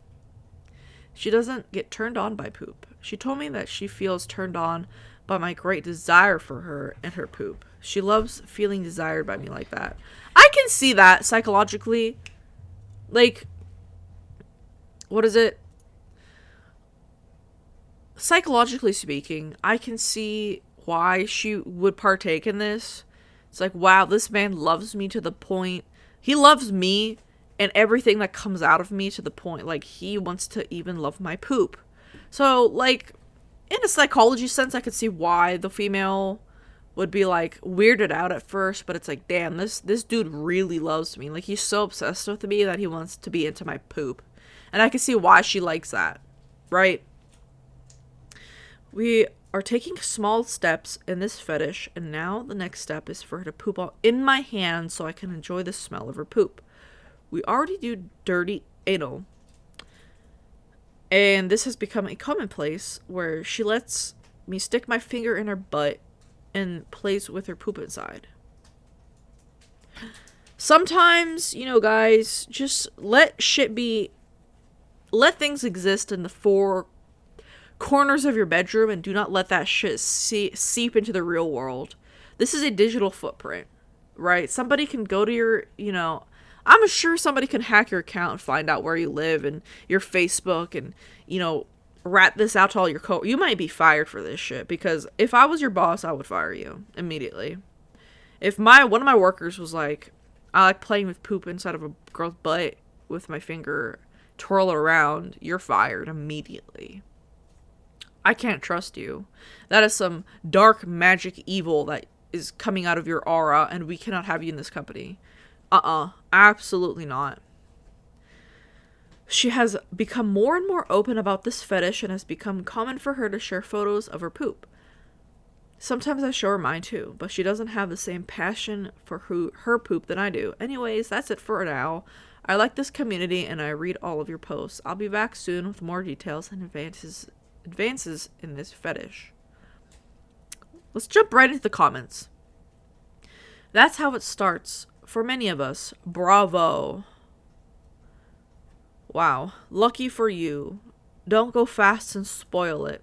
She doesn't get turned on by poop. She told me that she feels turned on by my great desire for her and her poop. She loves feeling desired by me like that. I can see that psychologically. Like, what is it? Psychologically speaking, I can see why she would partake in this. It's like, wow, this man loves me to the point. He loves me and everything that comes out of me to the point, like, he wants to even love my poop. So, like, in a psychology sense, I could see why the female would be, like, weirded out at first, but it's like, damn, this dude really loves me. Like, he's so obsessed with me that he wants to be into my poop. And I can see why she likes that, right? We are taking small steps in this fetish, and now the next step is for her to poop all in my hand so I can enjoy the smell of her poop. We already do dirty anal, and this has become a commonplace where she lets me stick my finger in her butt and plays with her poop inside. Sometimes, you know, guys, just let things exist in the four corners of your bedroom and do not let that shit seep into the real world. This is a digital footprint, right? Somebody can go to your, you know, I'm sure somebody can hack your account and find out where you live and your Facebook and, you know, rat this out to all your you might be fired for this shit, because if I was your boss, I would fire you immediately. If one of my workers was like, I like playing with poop inside of a girl's butt with my finger, twirl it around, you're fired immediately. I can't trust you. That is some dark magic evil that is coming out of your aura, and we cannot have you in this company. Absolutely not. She has become more and more open about this fetish and has become common for her to share photos of her poop. Sometimes I show her mine too, but she doesn't have the same passion for her poop than I do. Anyways, that's it for now. I like this community and I read all of your posts. I'll be back soon with more details and advances in this fetish. Let's jump right into the comments. That's how it starts for many of us. Bravo. Wow. Lucky for you. Don't go fast and spoil it.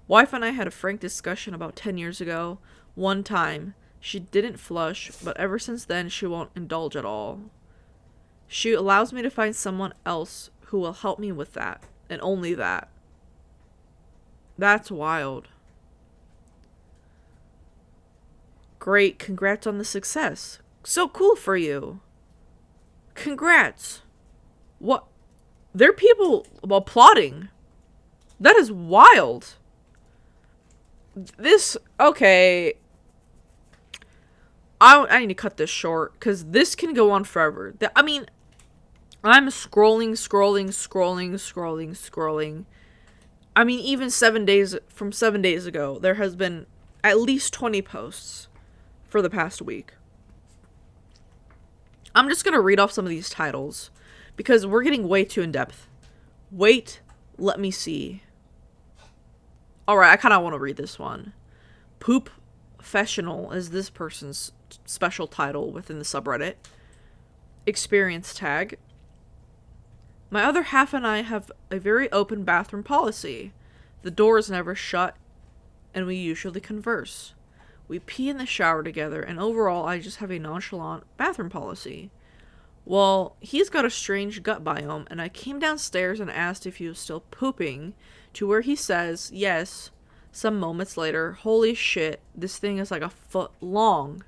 Wife and I had a frank discussion about 10 years ago. One time, she didn't flush, but ever since then, she won't indulge at all. She allows me to find someone else who will help me with that, and only that. That's wild. Great, congrats on the success. So cool for you. Congrats. What? There are people applauding. That is wild. Okay. I need to cut this short, because this can go on forever. I mean, I'm scrolling. I mean, even 7 days ago, there has been at least 20 posts for the past week. I'm just gonna read off some of these titles because we're getting way too in depth. Wait, let me see. Alright, I kind of want to read this one. Poop Professional is this person's special title within the subreddit. Experience tag. My other half and I have a very open bathroom policy. The door is never shut, and we usually converse. We pee in the shower together, and overall, I just have a nonchalant bathroom policy. Well, he's got a strange gut biome, and I came downstairs and asked if he was still pooping, to where he says, yes. Some moments later, holy shit, this thing is like a foot long.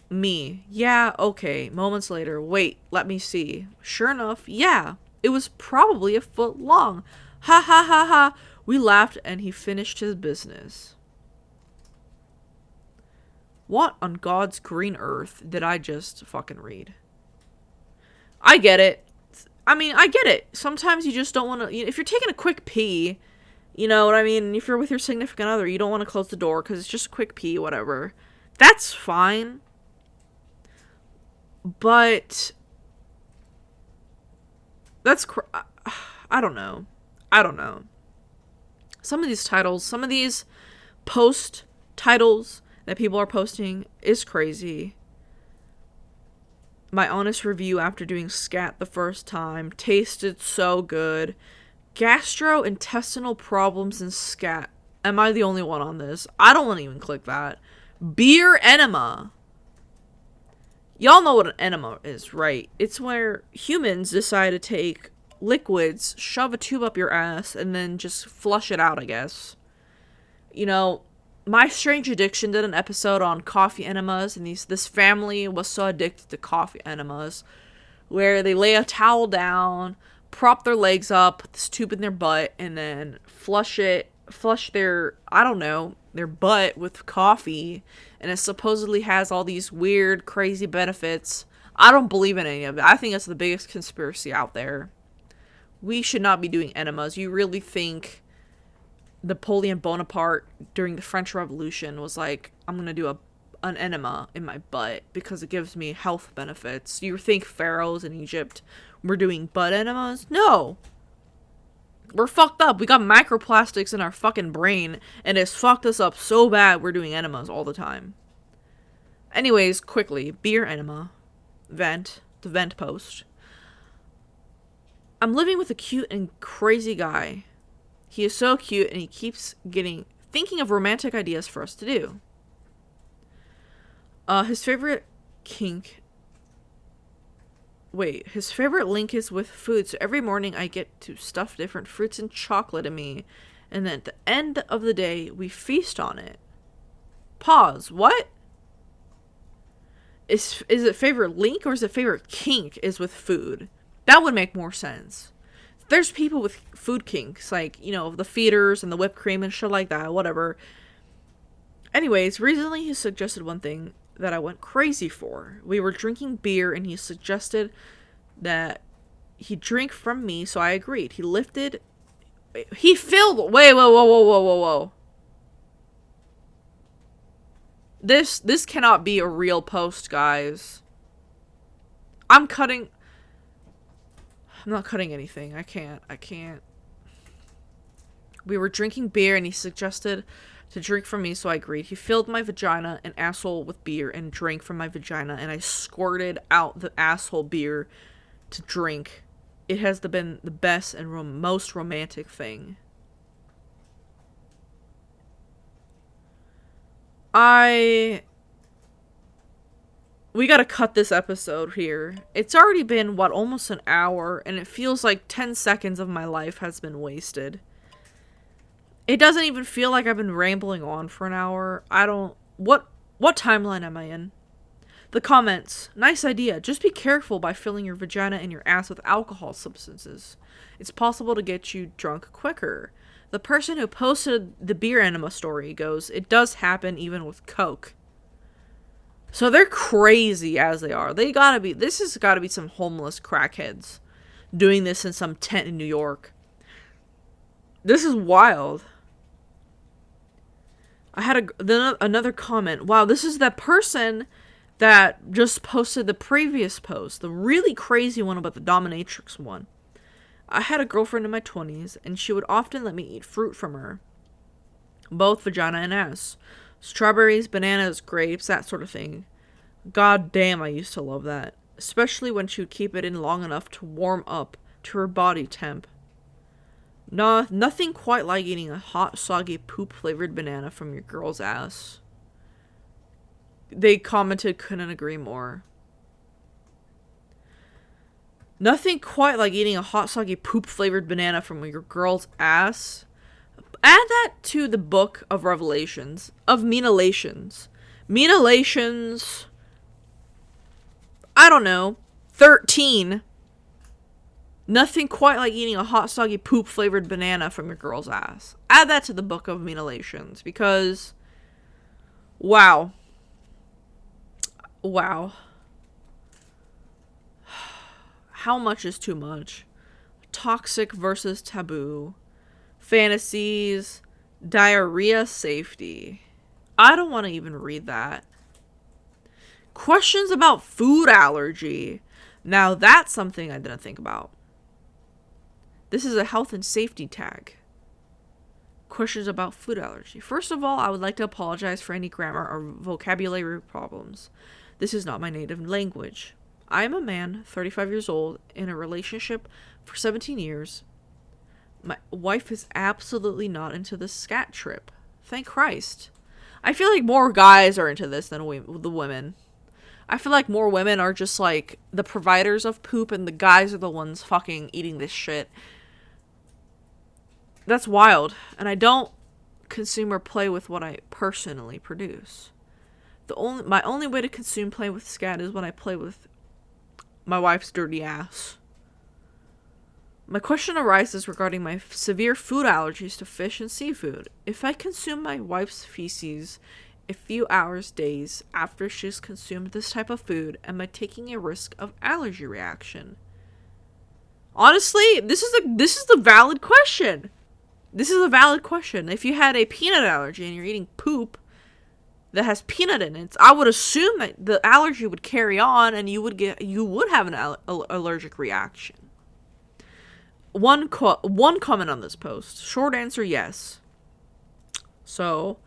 Me, yeah, okay. Moments later, wait, let me see. Sure enough, yeah, it was probably a foot long. Ha ha ha ha. We laughed and he finished his business. What on God's green earth did I just fucking read? I get it. I mean, I get it. Sometimes you just don't want to... If you're taking a quick pee, you know what I mean? If you're with your significant other, you don't want to close the door because it's just a quick pee, whatever. That's fine. But... That's... I don't know. I don't know. Some of these titles, some of these post titles that people are posting is crazy. My honest review after doing scat the first time. Tasted so good. Gastrointestinal problems and scat. Am I the only one on this? I don't want to even click that. Beer enema. Y'all know what an enema is, right? It's where humans decide to take liquids, shove a tube up your ass, and then just flush it out, I guess. You know, My Strange Addiction did an episode on coffee enemas, and this family was so addicted to coffee enemas, where they lay a towel down, prop their legs up, put this tube in their butt, and then flush their, I don't know, their butt with coffee, and it supposedly has all these weird, crazy benefits. I don't believe in any of it. I think it's the biggest conspiracy out there. We should not be doing enemas. You really think Napoleon Bonaparte during the French Revolution was like, I'm gonna do an enema in my butt because it gives me health benefits? You think pharaohs in Egypt were doing butt enemas? No. We're fucked up. We got microplastics in our fucking brain, and it's fucked us up so bad we're doing enemas all the time. Anyways, quickly, beer enema. The vent post. I'm living with a cute and crazy guy. He is so cute, and he keeps thinking of romantic ideas for us to do. His favorite link is with food, so every morning I get to stuff different fruits and chocolate in me, and then at the end of the day, we feast on it. Pause. What? Is it favorite link or is it favorite kink is with food? That would make more sense. There's people with food kinks, like, you know, the feeders and the whipped cream and shit like that, whatever. Anyways, recently he suggested one thing that I went crazy for. We were drinking beer and he suggested that he drink from me, so I agreed. He filled... Wait, whoa. This cannot be a real post, guys. I'm not cutting anything. I can't. We were drinking beer and he suggested to drink from me, so I agreed. He filled my vagina and asshole with beer and drank from my vagina, and I squirted out the asshole beer to drink. It has been the best and most romantic thing. We gotta cut this episode here. It's already been, almost an hour, and it feels like 10 seconds of my life has been wasted. It doesn't even feel like I've been rambling on for an hour. What timeline am I in? The comments. Nice idea. Just be careful by filling your vagina and your ass with alcohol substances. It's possible to get you drunk quicker. The person who posted the beer enema story goes, it does happen even with Coke. So they're crazy as they are. This has gotta be some homeless crackheads doing this in some tent in New York. This is wild. I had another comment. Wow, this is that person that just posted the previous post, the really crazy one about the dominatrix one. I had a girlfriend in my 20s, and she would often let me eat fruit from her. Both vagina and ass. Strawberries, bananas, grapes, that sort of thing. God damn, I used to love that. Especially when she would keep it in long enough to warm up to her body temp. Nothing quite like eating a hot, soggy, poop-flavored banana from your girl's ass. They commented, couldn't agree more. Nothing quite like eating a hot, soggy, poop-flavored banana from your girl's ass. Add that to the book of Revelations, of Minalations. Minalations, I don't know, 13. Nothing quite like eating a hot, soggy, poop-flavored banana from your girl's ass. Add that to the book of Minalations, because, wow. Wow. How much is too much? Toxic versus taboo. Fantasies. Diarrhea safety. I don't want to even read that. Questions about food allergy. Now that's something I didn't think about. This is a health and safety tag. Questions about food allergy. First of all, I would like to apologize for any grammar or vocabulary problems. This is not my native language. I am a man, 35 years old, in a relationship for 17 years. My wife is absolutely not into the scat trip. Thank Christ. I feel like more guys are into this than the women. I feel like more women are just like the providers of poop and the guys are the ones fucking eating this shit. That's wild. And I don't consume or play with what I personally produce. My only way to consume play with scat is when I play with my wife's dirty ass. My question arises regarding my severe food allergies to fish and seafood. If I consume my wife's feces a few hours, days after she's consumed this type of food, am I taking a risk of allergy reaction? Honestly, this is the valid question. This is a valid question. If you had a peanut allergy and you're eating poop that has peanut in it, I would assume that the allergy would carry on and you would have an allergic reaction. One comment on this post. Short answer, yes. So,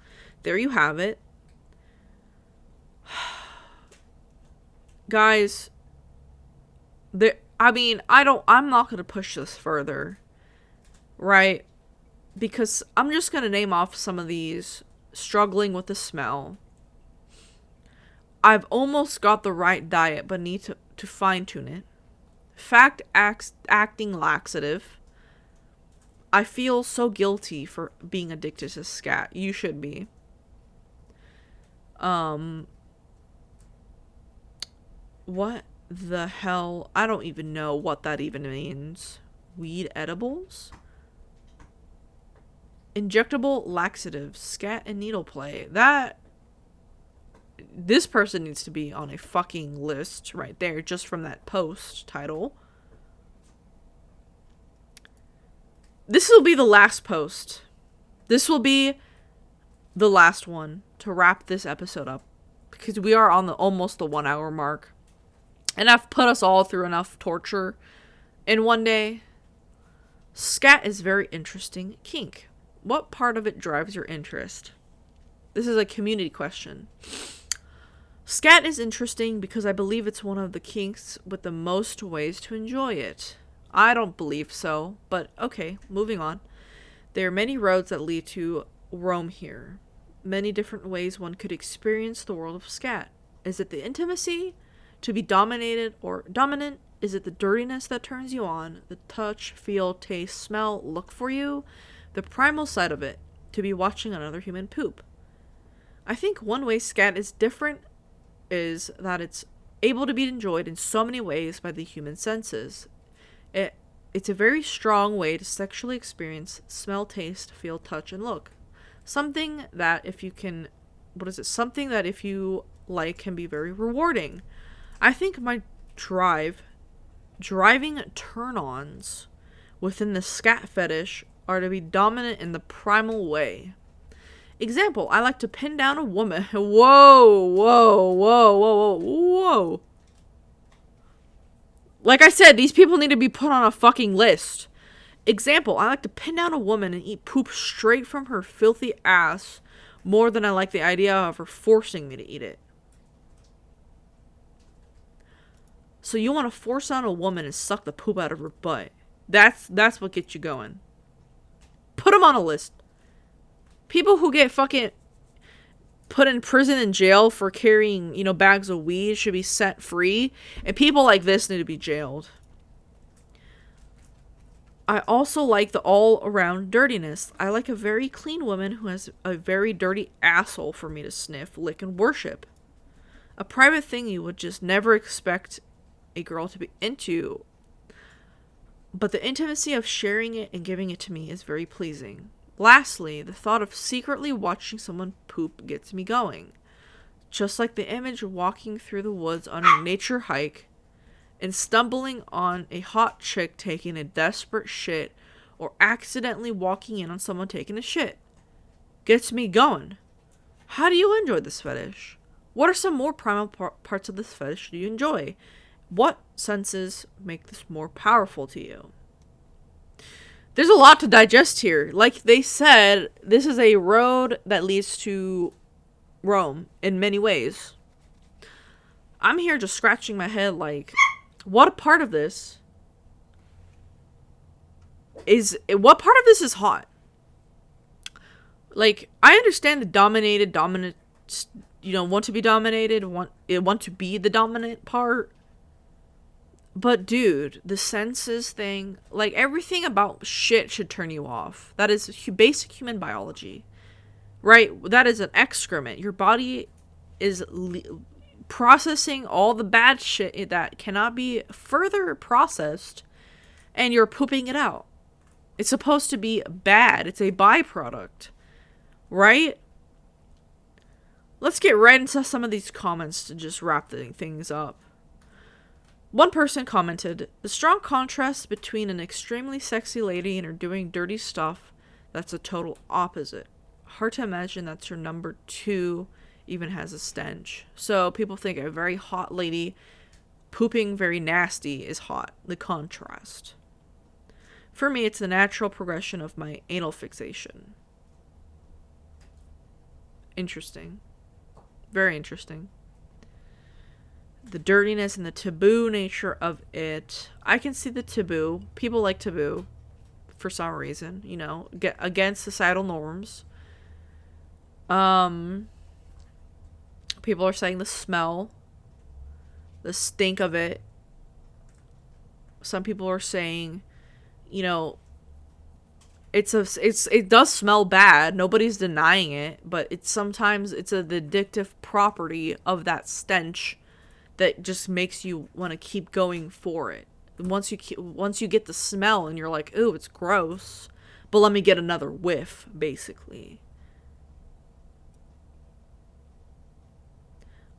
there you have it. Guys, I'm not going to push this further. Right? Because I'm just going to name off some of these. Struggling with the smell. I've almost got the right diet, but need to fine-tune it. Acting laxative. I feel so guilty for being addicted to scat. You should be. What the hell? I don't even know what that even means. Weed edibles? Injectable laxatives, scat and needle play. This person needs to be on a fucking list right there, just from that post title. This will be the last post. This will be the last one to wrap this episode up, because we are on almost the 1 hour mark. And I've put us all through enough torture in one day. Scat is very interesting kink. What part of it drives your interest? This is a community question. Scat is interesting because I believe it's one of the kinks with the most ways to enjoy it. I don't believe so, but okay, moving on. There are many roads that lead to Rome here. Many different ways one could experience the world of scat. Is it the intimacy? To be dominated or dominant? Is it the dirtiness that turns you on? The touch, feel, taste, smell, look for you? The primal side of it, to be watching another human poop. I think one way scat is different is that it's able to be enjoyed in so many ways by the human senses. It's a very strong way to sexually experience smell, taste, feel, touch, and look. Something that if you like can be very rewarding. I think my driving turn-ons within the scat fetish are to be dominant in the primal way. Example, I like to pin down a woman. Whoa, whoa, whoa, whoa, whoa, whoa. Like I said, these people need to be put on a fucking list. Example, I like to pin down a woman and eat poop straight from her filthy ass more than I like the idea of her forcing me to eat it. So you want to force down a woman and suck the poop out of her butt. That's what gets you going. Put them on a list. People who get fucking put in prison and jail for carrying, bags of weed should be set free. And people like this need to be jailed. I also like the all-around dirtiness. I like a very clean woman who has a very dirty asshole for me to sniff, lick, and worship. A private thing you would just never expect a girl to be into. But the intimacy of sharing it and giving it to me is very pleasing. Lastly, the thought of secretly watching someone poop gets me going. Just like the image of walking through the woods on a nature hike and stumbling on a hot chick taking a desperate shit or accidentally walking in on someone taking a shit. Gets me going. How do you enjoy this fetish? What are some more primal parts of this fetish do you enjoy? What senses make this more powerful to you? There's a lot to digest here. Like they said, this is a road that leads to Rome in many ways. I'm here just scratching my head like, what part of this is hot? Like, I understand the dominant, want to be dominated, want to be the dominant part. But dude, the senses thing, like everything about shit should turn you off. That is basic human biology, right? That is an excrement. Your body is processing all the bad shit that cannot be further processed, and you're pooping it out. It's supposed to be bad. It's a byproduct, right? Let's get right into some of these comments to just wrap things up. One person commented, the strong contrast between an extremely sexy lady and her doing dirty stuff, that's a total opposite. Hard to imagine that her number 2 even has a stench. So people think a very hot lady pooping very nasty is hot. The contrast. For me, it's the natural progression of my anal fixation. Interesting. Very interesting. The dirtiness and the taboo nature of it. I can see the taboo. People like taboo for some reason, get against societal norms. People are saying the smell, the stink of it. Some people are saying, it does smell bad. Nobody's denying it, but sometimes it's the addictive property of that stench that just makes you want to keep going for it. Once you get the smell and you're like, ooh, it's gross, but let me get another whiff, basically.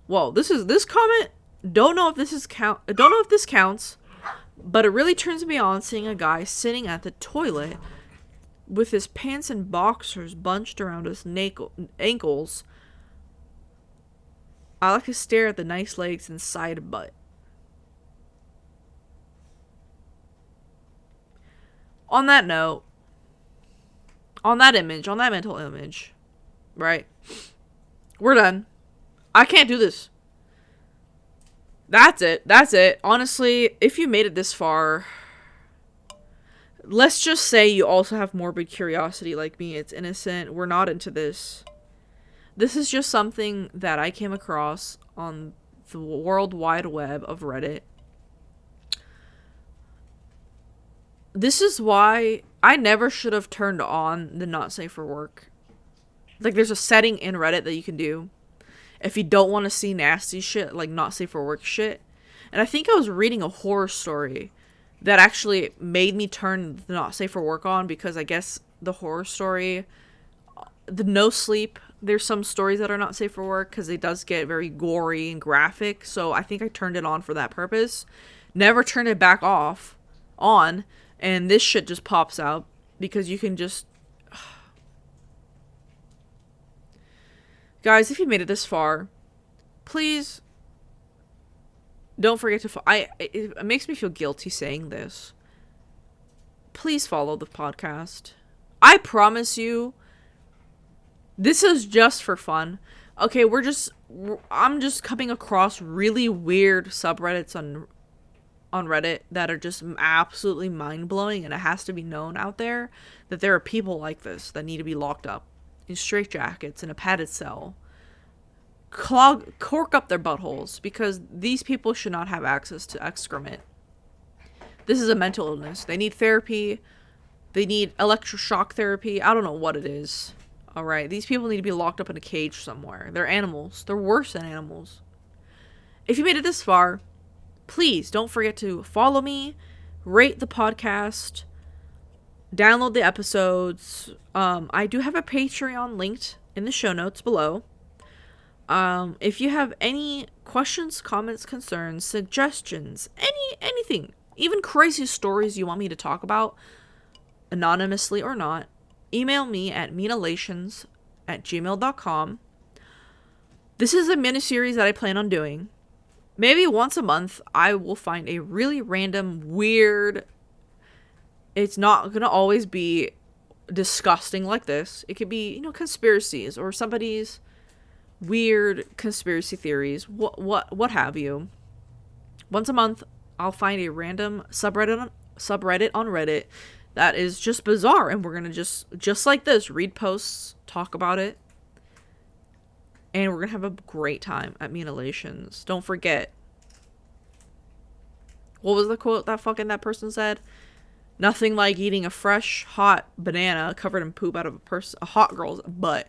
Whoa, this comment, don't know if this counts, but it really turns me on seeing a guy sitting at the toilet with his pants and boxers bunched around his ankles. I like to stare at the nice legs and side butt. On that note, on that mental image, right? We're done. I can't do this. That's it. Honestly, if you made it this far, let's just say you also have morbid curiosity like me. It's innocent. We're not into this. This is just something that I came across on the World Wide Web of Reddit. This is why I never should have turned on the not safe for work. Like, there's a setting in Reddit that you can do if you don't want to see nasty shit, like not safe for work shit. And I think I was reading a horror story that actually made me turn the not safe for work on, because I guess the horror story, the no sleep, there's some stories that are not safe for work because it does get very gory and graphic. So I think I turned it on for that purpose. Never turned it back on. And this shit just pops out because you can just... Guys, if you made it this far, please don't forget to it makes me feel guilty saying this. Please follow the podcast. I promise you, this is just for fun. Okay, I'm just coming across really weird subreddits on Reddit that are just absolutely mind-blowing, and it has to be known out there that there are people like this that need to be locked up in straitjackets in a padded cell. Cork up their buttholes, because these people should not have access to excrement. This is a mental illness. They need therapy. They need electroshock therapy. I don't know what it is. Alright, these people need to be locked up in a cage somewhere. They're animals. They're worse than animals. If you made it this far, please don't forget to follow me, rate the podcast, download the episodes. I do have a Patreon linked in the show notes below. If you have any questions, comments, concerns, suggestions, anything, even crazy stories you want me to talk about, anonymously or not, email me at minalations@gmail.com. This is a mini-series that I plan on doing. Maybe once a month, I will find a really random, weird... It's not going to always be disgusting like this. It could be, conspiracies or somebody's weird conspiracy theories. What have you. Once a month, I'll find a random subreddit on Reddit that is just bizarre, and we're going to just like this, read posts, talk about it, and we're going to have a great time at Minalations. Don't forget. What was the quote that person said? Nothing like eating a fresh, hot banana covered in poop out of a hot girl's butt.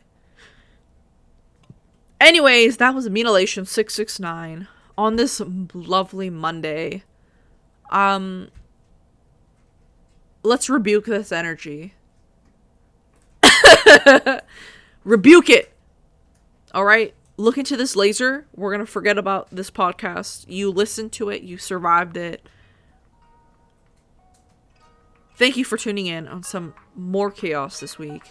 Anyways, that was Minalation 669 on this lovely Monday. Let's rebuke this energy. Rebuke it. Alright? Look into this laser. We're gonna forget about this podcast. You listened to it. You survived it. Thank you for tuning in on some more chaos this week.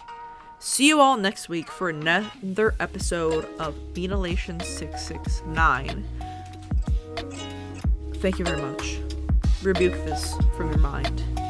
See you all next week for another episode of Minalations 669. Thank you very much. Rebuke this from your mind.